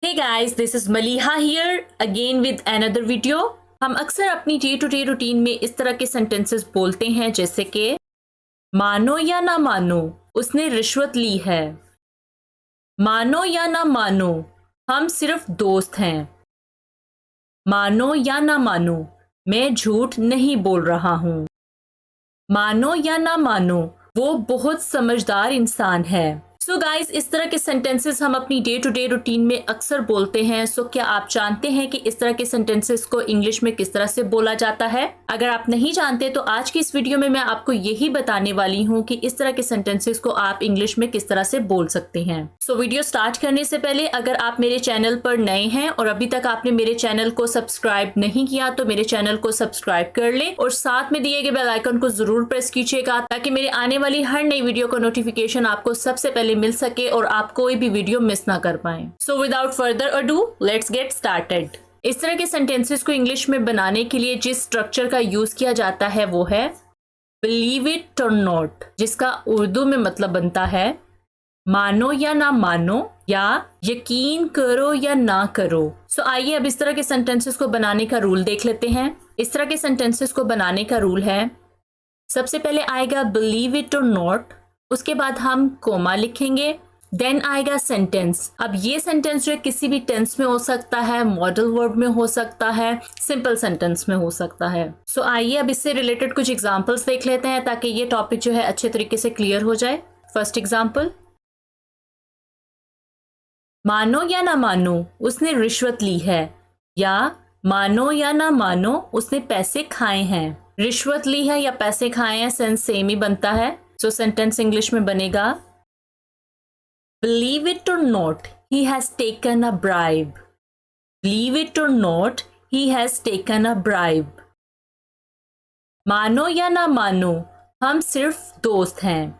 Hey guys, this is Maliha here again with another video। हम अक्सर अपनी day to day routine में इस तरह के सेंटेंसेस बोलते हैं जैसे कि मानो या ना मानो उसने रिश्वत ली है। मानो या ना मानो हम सिर्फ दोस्त हैं। मानो या ना मानो मैं झूठ नहीं बोल रहा हूँ। मानो या ना मानो वो बहुत समझदार इंसान है। सो गाइज, इस तरह के सेंटेंसेस हम अपनी डे टू डे रूटीन में अक्सर बोलते हैं। सो क्या आप जानते हैं कि इस तरह के सेंटेंसेस को इंग्लिश में किस तरह से बोला जाता है? अगर आप नहीं जानते तो आज की इस वीडियो में मैं आपको यही बताने वाली हूँ कि इस तरह के सेंटेंसेस को आप इंग्लिश में किस तरह से बोल सकते हैं। सो वीडियो स्टार्ट करने से पहले अगर आप मेरे चैनल पर नए हैं और अभी तक आपने मेरे चैनल को सब्सक्राइब नहीं किया तो मेरे चैनल को सब्सक्राइब कर ले और साथ में दिए गए बेल आइकन को जरूर प्रेस कीजिएगा ताकि मेरे आने वाली हर नई वीडियो का नोटिफिकेशन आपको सबसे पहले मिल सके और आप कोई भी वीडियो मिस ना कर पाए। So without further ado let's get started. इस तरह के सेंटेंसेस को इंग्लिश में बनाने के लिए जिस स्ट्रक्चर का यूज किया जाता है वो है बिलीव इट और नॉट, जिसका उर्दू में मतलब बनता है मानो या ना मानो या यकीन करो या ना करो। सो आइए अब इस तरह के सेंटेंसेस को बनाने का रूल देख लेते हैं। इस तरह के सेंटेंसेस को बनाने का रूल है, सबसे पहले आएगा बिलीव इट और नॉट, उसके बाद हम कोमा लिखेंगे, देन आएगा सेंटेंस। अब ये सेंटेंस जो है किसी भी टेंस में हो सकता है, मॉडल वर्ब में हो सकता है, सिंपल सेंटेंस में हो सकता है। सो आइए अब इससे रिलेटेड कुछ एग्जांपल्स देख लेते हैं ताकि ये टॉपिक जो है अच्छे तरीके से क्लियर हो जाए। फर्स्ट एग्जांपल, मानो या ना मानो उसने रिश्वत ली है, या मानो या ना मानो उसने पैसे खाए हैं। रिश्वत ली है या पैसे खाए हैं सेंस सेम ही बनता है। सो सेंटेंस इंग्लिश में बनेगा believe it or not he has taken a bribe. Believe it or not he has taken a bribe. मानो या ना मानो हम सिर्फ दोस्त हैं।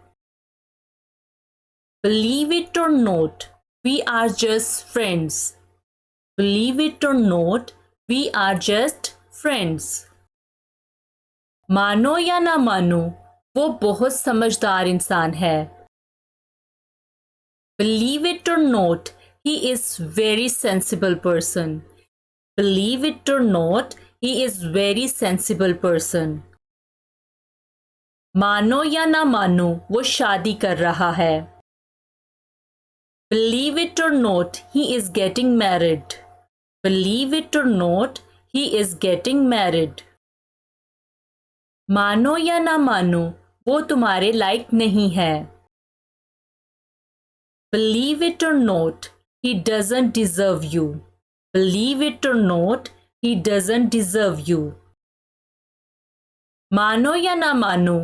Believe it or not we are just friends. Believe it or not, we are just friends. मानो या ना मानो वो बहुत समझदार इंसान है। Believe it or not, he is very sensible person. Believe it or not, he is very sensible person. मानो या ना मानो वो शादी कर रहा है। Believe it or not, he is getting married. Believe it or not, he is getting married. मानो या ना मानो वो तुम्हारे लायक नहीं है। Believe it or not, he doesn't deserve you. Believe it or not, he doesn't deserve you. मानो या ना मानो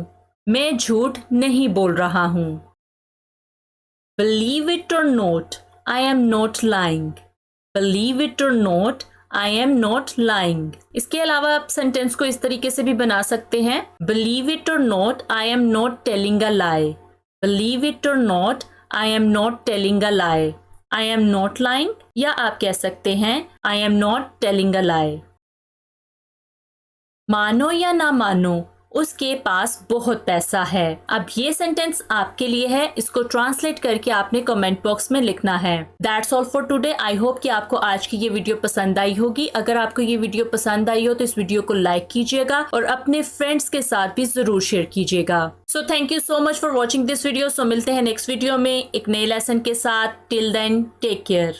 मैं झूठ नहीं बोल रहा हूँ। Believe it or not, I am not lying. Believe it or not, I am not lying. इसके अलावा आप सेंटेंस को इस तरीके से भी बना सकते हैं, Believe it or not, I am not telling a lie. Believe it or not, I am not telling a lie. I am not lying, या आप कह सकते हैं I am not telling a lie. मानो या ना मानो उसके पास बहुत पैसा है। अब ये सेंटेंस आपके लिए है, इसको ट्रांसलेट करके आपने कमेंट बॉक्स में लिखना है। That's all for today. I hope कि आपको आज की ये वीडियो पसंद आई होगी। अगर आपको ये वीडियो पसंद आई हो तो इस वीडियो को लाइक कीजिएगा और अपने फ्रेंड्स के साथ भी जरूर शेयर कीजिएगा। So thank you so much for watching this video. So मिलते हैं नेक्स्ट वीडियो में एक नए लेसन के साथ। Till then take care.